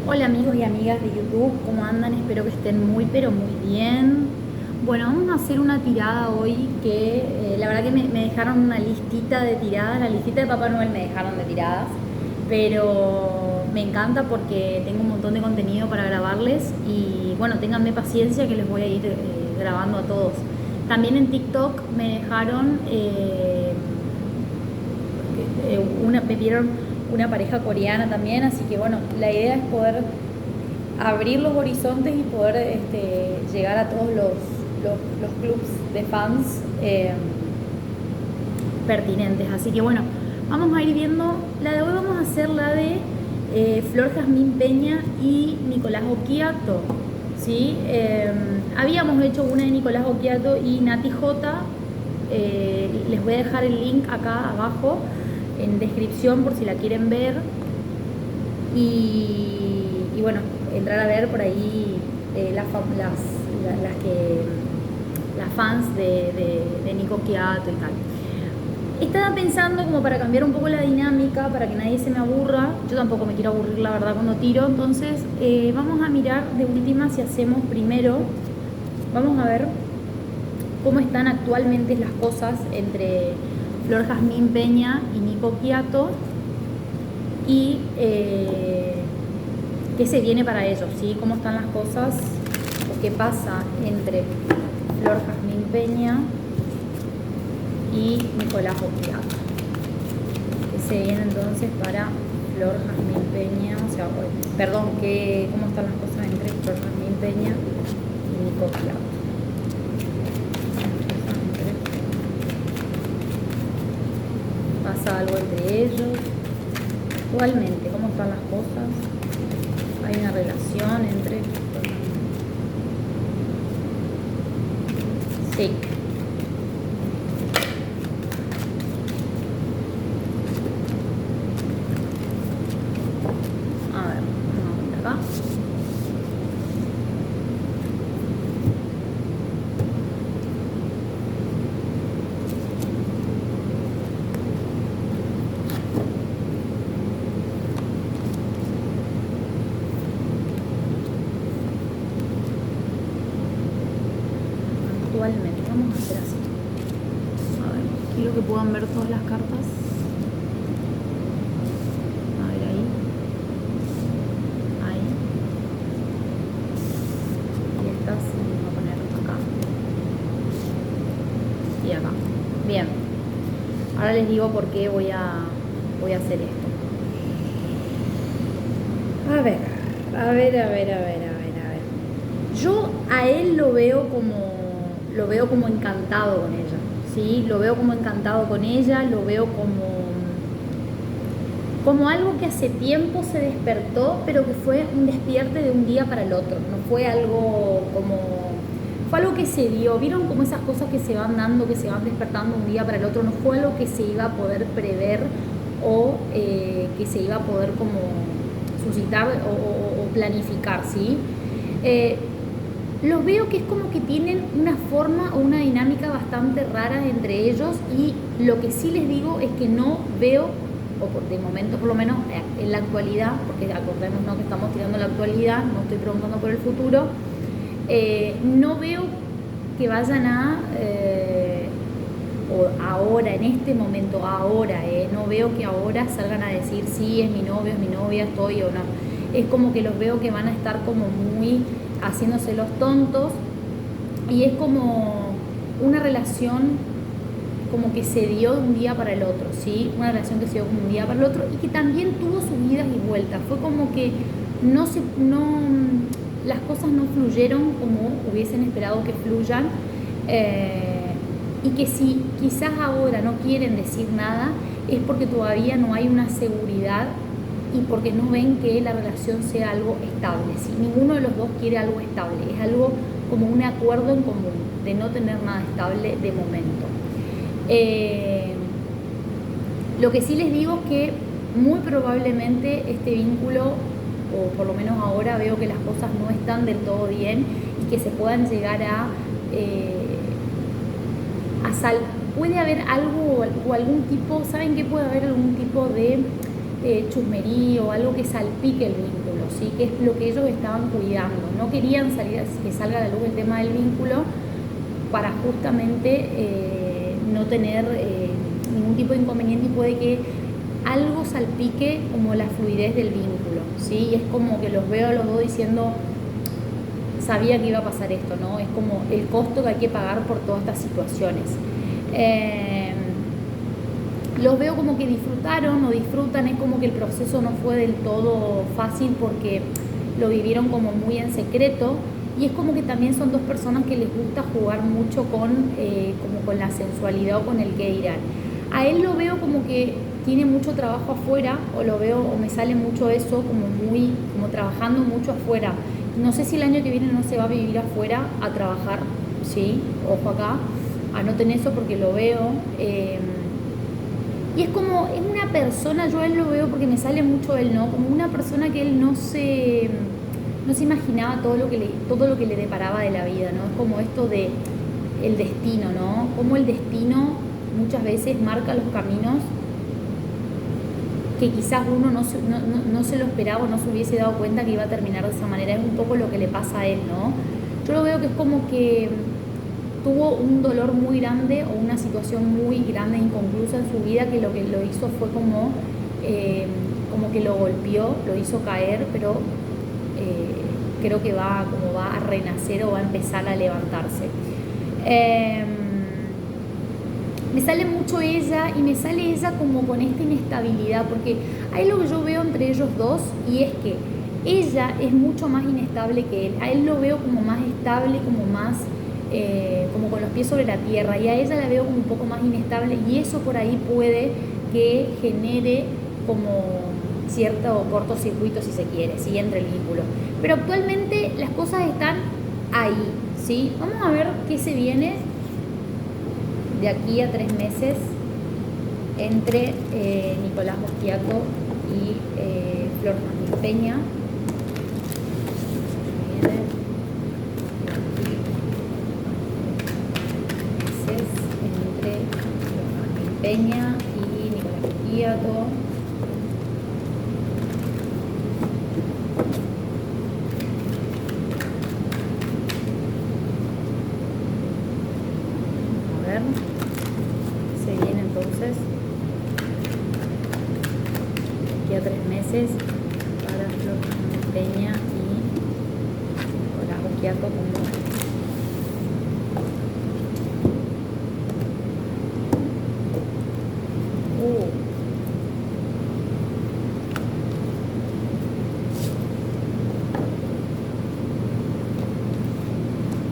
Hola amigos y amigas de YouTube, ¿cómo andan? Espero que estén muy pero muy bien. Bueno, vamos a hacer una tirada hoy que la verdad que me dejaron una listita de tiradas, la listita de Papá Noel me dejaron de tiradas, pero me encanta porque tengo un montón de contenido para grabarles y bueno, ténganme paciencia que les voy a ir grabando a todos. También en TikTok me dejaron me pidieron una pareja coreana también, así que bueno, la idea es poder abrir los horizontes y poder llegar a todos los clubs de fans pertinentes. Así que bueno, vamos a ir viendo, la de hoy vamos a hacer la de Flor Jazmín Peña y Nicolás Occhiato. ¿Sí? Habíamos hecho una de Nicolás Occhiato y Nati J. Les voy a dejar el link acá abajo en descripción por si la quieren ver y bueno, entrar a ver por ahí las fans de Nico Quiato y tal. Estaba pensando como para cambiar un poco la dinámica, para que nadie se me aburra. Yo tampoco me quiero aburrir, la verdad, cuando tiro. Entonces vamos a mirar de última si hacemos primero, vamos a ver cómo están actualmente las cosas entre Flor Jazmín Peña y Nico Quiato y qué se viene para ellos, ¿sí? Cómo están las cosas o qué pasa entre Flor Jazmín Peña y Nicolás Occhiato. ¿Qué se viene entonces para Flor Jazmín Peña? O sea, perdón, cómo están las cosas entre Flor Jazmín Peña y Nico Occhiato. ¿Pasa algo entre ellos? Actualmente, ¿cómo están las cosas? Hay una relación entre... Sí. A ver, vamos a ver acá. Actualmente, vamos a hacer así. A ver, quiero que puedan ver todas las cartas. A ver ahí. Ahí. Y estas vamos a poner acá. Y acá. Bien. Ahora les digo por qué voy a hacer esto. A ver. Yo a él lo veo como encantado con ella, ¿sí? Lo veo como encantado con ella, lo veo como algo que hace tiempo se despertó, pero que fue un despierte de un día para el otro. No fue algo fue algo que se dio. ¿Vieron como esas cosas que se van dando, que se van despertando un día para el otro? No fue algo que se iba a poder prever o que se iba a poder como suscitar o planificar, ¿sí? Los veo que es como que tienen una forma o una dinámica bastante rara entre ellos y lo que sí les digo es que no veo, de momento por lo menos en la actualidad, porque acordémonos que estamos tirando la actualidad, no estoy preguntando por el futuro, no veo que vayan o ahora, en este momento, no veo que ahora salgan a decir sí, es mi novio, es mi novia, estoy o no. Es como que los veo que van a estar como muy haciéndose los tontos y es como una relación como que se dio de un día para el otro, ¿sí? Una relación que se dio como un día para el otro y que también tuvo sus idas y vueltas. Fue como que las cosas no fluyeron como hubiesen esperado que fluyan y que si quizás ahora no quieren decir nada es porque todavía no hay una seguridad y porque no ven que la relación sea algo estable, ¿sí? Ninguno de los dos quiere algo estable, es algo como un acuerdo en común de no tener nada estable de momento. Lo que sí les digo es que muy probablemente este vínculo, o por lo menos ahora veo que las cosas no están del todo bien y que se puedan llegar a puede haber algo o algún tipo, ¿saben qué? Puede haber algún tipo de chusmería o algo que salpique el vínculo, ¿sí? Que es lo que ellos estaban cuidando. No querían que salga a la luz el tema del vínculo para justamente no tener ningún tipo de inconveniente, y puede que algo salpique como la fluidez del vínculo, ¿sí? Y es como que los veo a los dos diciendo, sabía que iba a pasar esto, ¿no? Es como el costo que hay que pagar por todas estas situaciones. Los veo como que disfrutaron o disfrutan, es como que el proceso no fue del todo fácil porque lo vivieron como muy en secreto, y es como que también son dos personas que les gusta jugar mucho como con la sensualidad o con el que dirán. A él lo veo como que tiene mucho trabajo afuera, o me sale mucho eso, como trabajando mucho afuera. No sé si el año que viene no se va a vivir afuera a trabajar, sí, ojo acá, anoten eso porque lo veo. Y es una persona, yo a él lo veo porque me sale mucho él, ¿no? Como una persona que él no se imaginaba todo lo que le deparaba de la vida, ¿no? Es como esto de el destino, ¿no? Como el destino muchas veces marca los caminos que quizás uno no se lo esperaba o no se hubiese dado cuenta que iba a terminar de esa manera. Es un poco lo que le pasa a él, ¿no? Yo lo veo que es como que tuvo un dolor muy grande o una situación muy grande, inconclusa en su vida, que lo hizo fue como que lo golpeó, lo hizo caer, pero creo que va a renacer o va a empezar a levantarse. Me sale mucho ella, y me sale ella como con esta inestabilidad, porque hay lo que yo veo entre ellos dos, y es que ella es mucho más inestable que él. A él lo veo como más estable, como más como con los pies sobre la tierra, y a ella la veo como un poco más inestable, y eso por ahí puede que genere como cierto cortocircuito, si se quiere, ¿sí? Entre el vínculo. Pero actualmente las cosas están ahí, ¿sí? Vamos a ver qué se viene de aquí a 3 meses entre Nicolás Basquiato y Flor Jazmín Peña. Entre Flor Jazmín Peña y Nicolás Basquiato. Se viene entonces aquí a 3 meses para Flor Jazmín Peña y Nicolás Basquiato como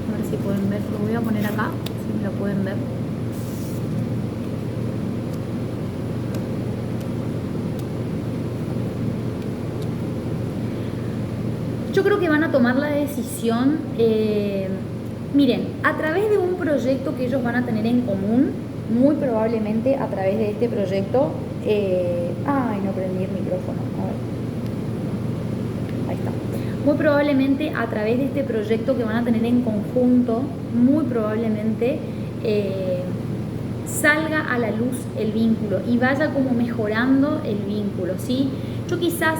a ver si pueden ver, lo voy a poner acá, si me lo pueden ver. Yo creo que van a tomar la decisión, miren, a través de un proyecto que ellos van a tener en común, muy probablemente a través de este proyecto. Ay, no prendí el micrófono, a ver. Ahí está. Muy probablemente a través de este proyecto que van a tener en conjunto, muy probablemente salga a la luz el vínculo y vaya como mejorando el vínculo, ¿sí? Yo quizás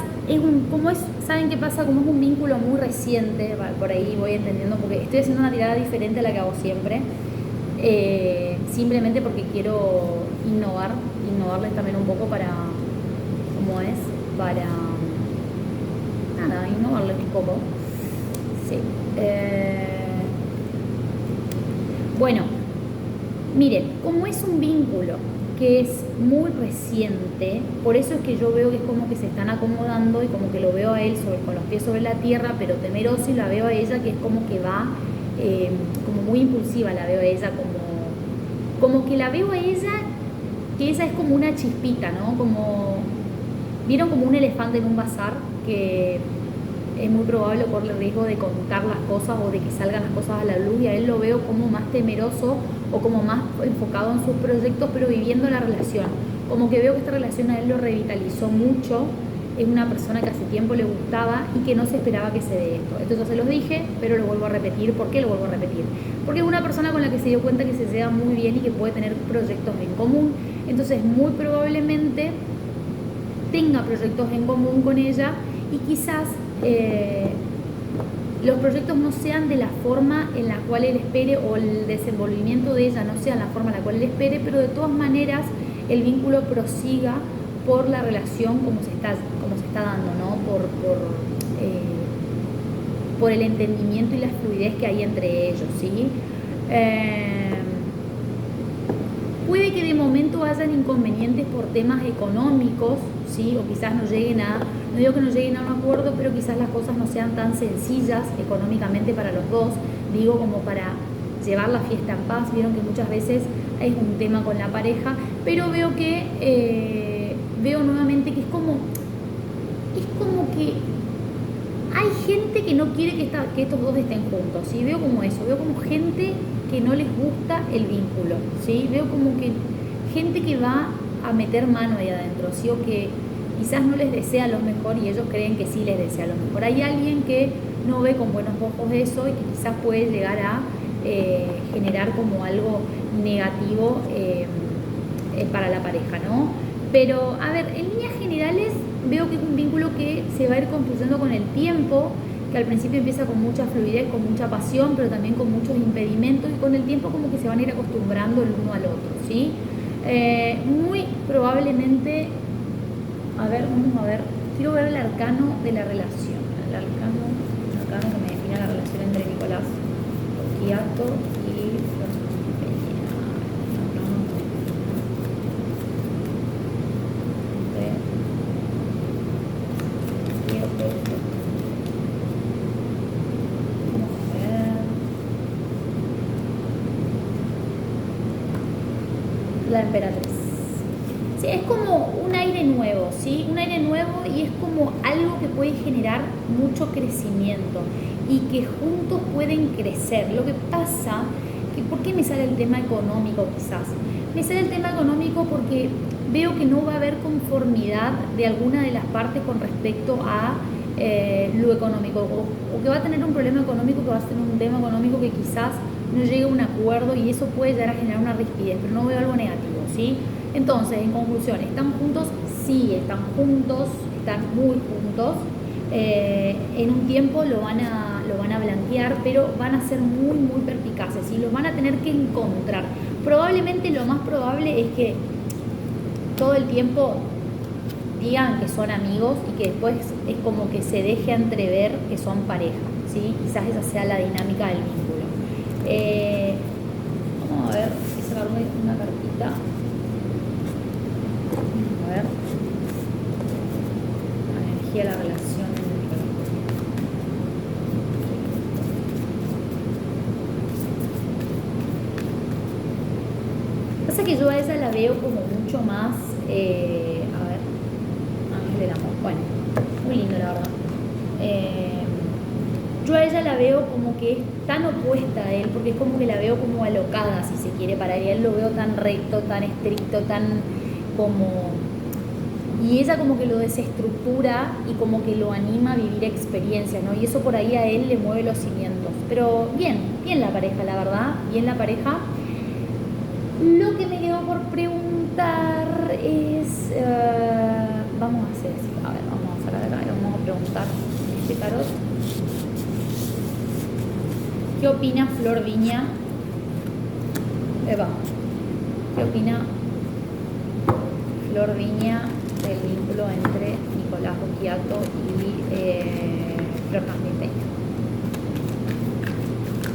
¿saben qué pasa? Como es un vínculo muy reciente, por ahí voy entendiendo, porque estoy haciendo una tirada diferente a la que hago siempre, simplemente porque quiero innovarles también un poco para innovarles un poco. Sí. Bueno, miren, como es un vínculo que es muy reciente, por eso es que yo veo que es como que se están acomodando, y como que lo veo a él con los pies sobre la tierra, pero temeroso, y la veo a ella que es como que va como muy impulsiva, la veo a ella como que la veo a ella, que ella es como una chispita, ¿no? ¿Vieron como un elefante en un bazar? Que es muy probable corre el riesgo de contar las cosas o de que salgan las cosas a la luz, y a él lo veo como más temeroso o como más enfocado en sus proyectos, pero viviendo la relación. Como que veo que esta relación a él lo revitalizó mucho. Es una persona que hace tiempo le gustaba y que no se esperaba que se dé esto. Esto ya se los dije, pero lo vuelvo a repetir. ¿Por qué lo vuelvo a repetir? Porque es una persona con la que se dio cuenta que se lleva muy bien y que puede tener proyectos en común. Entonces, muy probablemente tenga proyectos en común con ella y quizás los proyectos no sean de la forma en la cual él espere o el desenvolvimiento de ella no sea la forma en la cual él espere, pero de todas maneras el vínculo prosiga por la relación como se está dando, ¿no? Por el entendimiento y la fluidez que hay entre ellos, ¿sí? Puede que de momento hayan inconvenientes por temas económicos, ¿sí? O quizás no digo que no lleguen a un acuerdo, pero quizás las cosas no sean tan sencillas económicamente para los dos, digo como para llevar la fiesta en paz. Vieron que muchas veces es un tema con la pareja, pero veo nuevamente que es como que hay gente que no quiere que estos dos estén juntos, ¿sí? Veo como eso, veo como gente que no les gusta el vínculo, ¿sí? Veo como que gente que va a meter mano ahí adentro, ¿sí? O que quizás no les desea lo mejor y ellos creen que sí les desea lo mejor. Hay alguien que no ve con buenos ojos eso y que quizás puede llegar a generar como algo negativo para la pareja, ¿no? Pero, a ver, en líneas generales veo que es un vínculo que se va a ir construyendo con el tiempo, que al principio empieza con mucha fluidez, con mucha pasión, pero también con muchos impedimentos, y con el tiempo como que se van a ir acostumbrando el uno al otro, ¿sí? Muy probablemente, vamos a ver, quiero ver el arcano de la relación, el arcano que me define la relación entre Nicolás Occhiato y Flor Peña. La emperatriz. Sí, es como un aire nuevo, ¿sí? Un aire nuevo, y es como algo que puede generar mucho crecimiento y que juntos pueden crecer. Lo que pasa, ¿por qué me sale el tema económico quizás? Me sale el tema económico porque veo que no va a haber conformidad de alguna de las partes con respecto a lo económico, o que va a tener un problema económico, que va a ser un tema económico que quizás no llegue a un acuerdo, y eso puede llegar a generar una rispidez, pero no veo algo negativo, ¿sí? Entonces, en conclusión, ¿están juntos? Sí, están juntos, están muy juntos. En un tiempo lo van a blanquear, pero van a ser muy, muy perspicaces, y los van a tener que encontrar. Probablemente lo más probable es que todo el tiempo digan que son amigos y que después es como que se deje entrever que son pareja, ¿sí? Quizás esa sea la dinámica del vínculo. Vamos a ver si sacarme una cartita. A ver. La energía de la relación. Pasa que yo a esa la veo como mucho más, Ángel del amor. Bueno, muy lindo la verdad. Yo a ella la veo como que es tan opuesta a él, porque es como que la veo como alocada, si se quiere, para él lo veo tan recto, tan estricto, tan como... Y ella como que lo desestructura y como que lo anima a vivir experiencias, ¿no? Y eso por ahí a él le mueve los cimientos. Pero bien la pareja, la verdad, bien la pareja. Lo que me quedó por preguntar es... vamos a hacer así, a ver, vamos a sacar acá y vamos a preguntar este tarot. ¿Qué opina Flor Viña? ¿Qué opina Flor Viña del vínculo entre Nicolás Occhiato y Flor Jazmín Peña?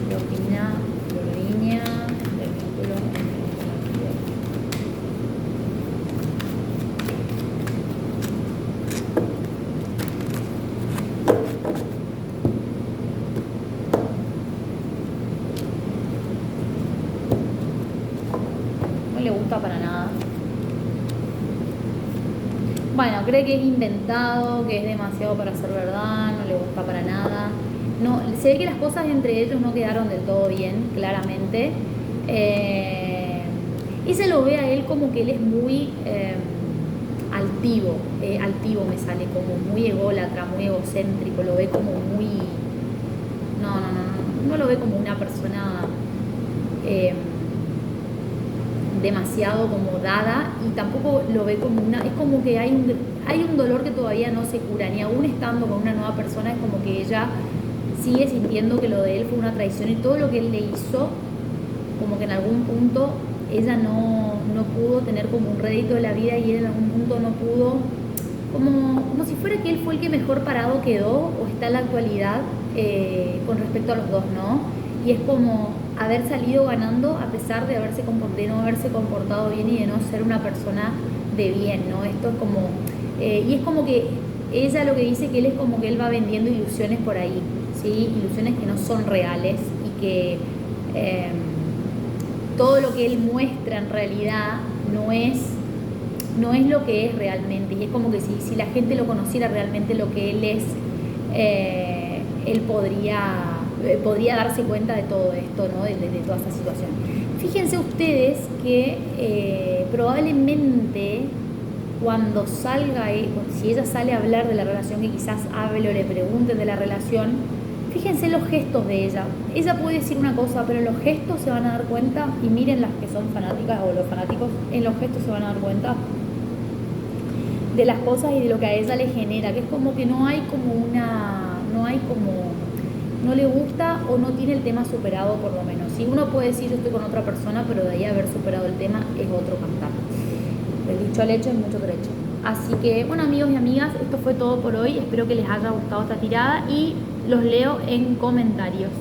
¿Qué opina Flor Viña del vínculo entre Nicolás Occhiato? No le gusta para nada. Bueno, cree que es inventado, que es demasiado para ser verdad, no le gusta para nada. No, se ve que las cosas entre ellos no quedaron del todo bien, claramente. Y se lo ve a él como que él es muy altivo me sale, como muy ególatra, muy egocéntrico, lo ve como muy... No lo ve como una persona demasiado como dada, y tampoco lo ve como una... Es como que hay hay un dolor que todavía no se cura, ni aún estando con una nueva persona, es como que ella sigue sintiendo que lo de él fue una traición y todo lo que él le hizo, como que en algún punto ella no pudo tener como un rédito de la vida y él en algún punto no pudo, como si fuera que él fue el que mejor parado quedó o está en la actualidad con respecto a los dos, ¿no? Y es como haber salido ganando a pesar de no haberse comportado bien y de no ser una persona de bien, ¿no? Esto es como, y es como que ella lo que dice que él es como que él va vendiendo ilusiones por ahí, ¿sí? Ilusiones que no son reales y que todo lo que él muestra en realidad no es lo que es realmente. Y es como que si la gente lo conociera realmente lo que él es, él podría darse cuenta de todo esto, ¿no? De toda esta situación. Fíjense ustedes que probablemente cuando salga, si ella sale a hablar de la relación, que quizás hable o le pregunten de la relación, fíjense los gestos de ella. Ella puede decir una cosa, pero en los gestos se van a dar cuenta, y miren las que son fanáticas o los fanáticos, en los gestos se van a dar cuenta de las cosas y de lo que a ella le genera, que es como que no le gusta o no tiene el tema superado por lo menos. Si uno puede decir yo estoy con otra persona, pero de ahí haber superado el tema es otro cantar. El dicho al hecho es mucho trecho. Así que, bueno, amigos y amigas, esto fue todo por hoy. Espero que les haya gustado esta tirada y los leo en comentarios.